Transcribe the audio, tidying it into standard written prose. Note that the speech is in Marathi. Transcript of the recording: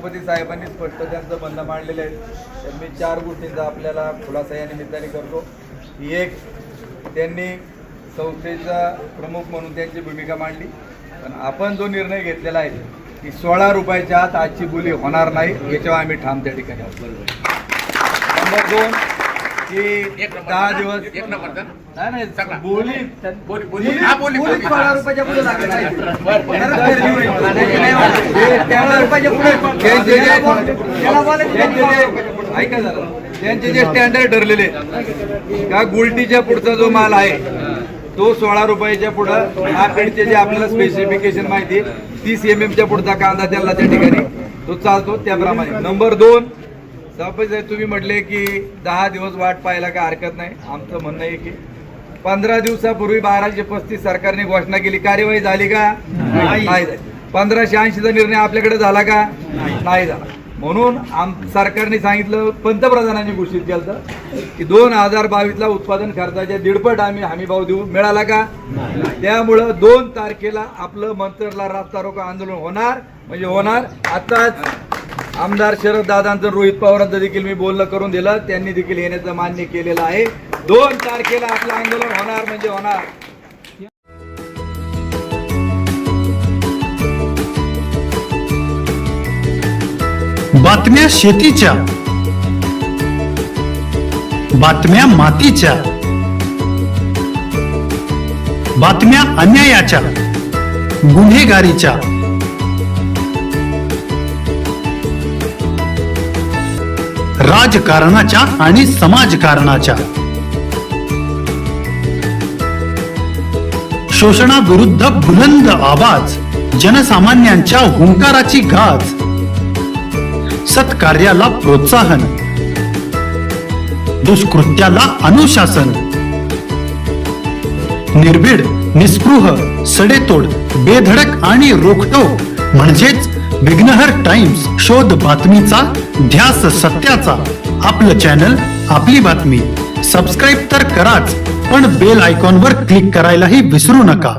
सभापती साहेबांनी स्पष्ट त्यांचं म्हणणं मांडलेलं आहे. तर मी 4 गोष्टींचा आपल्याला खुलासा या निमित्ताने करतो. एक, त्यांनी संस्थेचा प्रमुख म्हणून त्यांची भूमिका मांडली, पण आपण जो निर्णय घेतलेला आहे की 16 रुपयाच्या आत आजची बोली होणार नाही, याच्यावर आम्ही ठाम त्या ठिकाणी आहोत. नंबर 2 की 10 दिवस नाही बोली 16 रुपयाच्या पुढे लागत नाही. ऐका जरा, त्यांचे जे स्टँडर्ड ठरलेले का गुलटीच्या पुढचा जो माल आहे तो 16 रुपयाच्या पुढं, मार्केटचे जे आपल्याला स्पेसिफिकेशन माहिती 30 mm च्या पुढचा कांदा त्यांना त्या ठिकाणी तो चालतो त्याप्रमाणे. नंबर 2, सभापती साहेब तुम्ही म्हटले की 10 दिवस वाट पाहायला काय हरकत नाही. आमचं म्हणणं आहे की 15 दिवसापूर्वी 1235 सरकारने घोषणा केली, कार्यवाही झाली का? नाही झाली. 1580चा निर्णय आपल्याकडे झाला का? नाही झाला. म्हणून सरकारने सांगितलं, पंतप्रधानांनी घोषित केलं की 2022ला उत्पादन खर्चाच्या 1.5 आम्ही हमीभाव देऊ. मिळाला का? त्यामुळं 2 तारखेला आपलं मंतरला रास्ता रोको आंदोलन होणार म्हणजे होणार. आताच आमदार शरद दादांचं, रोहित पवारांचं देखील मी बोलणं करून दिलं, त्यांनी देखील येण्याचं मान्य केलेलं आहे. 2 तारखेला आपलं आंदोलन होणार म्हणजे होणार. बातम्या शेतीच्या, बातम्या मातीच्या, बातम्या अन्यायाच्या, गुन्हेगारीच्या, राजकारणाच्या आणि समाजकारणाच्या, शोषणाविरुद्ध बुलंद आवाज, जनसामान्यांच्या हुंकाराची गाज, सत्कार्याला प्रोत्साहन, दुष्कृत्याला अनुशासन, निर्भीड, निस्पृह, सडेतोड, बेधडक आणि रोखठोक म्हणजेच विघ्नहर टाइम्स. शोध बातमीचा, ध्यास सत्याचा. आपलं चॅनल, आपली बातमी. सबस्क्राईब तर कराच, पण बेल आयकॉनवर क्लिक करायलाही विसरू नका.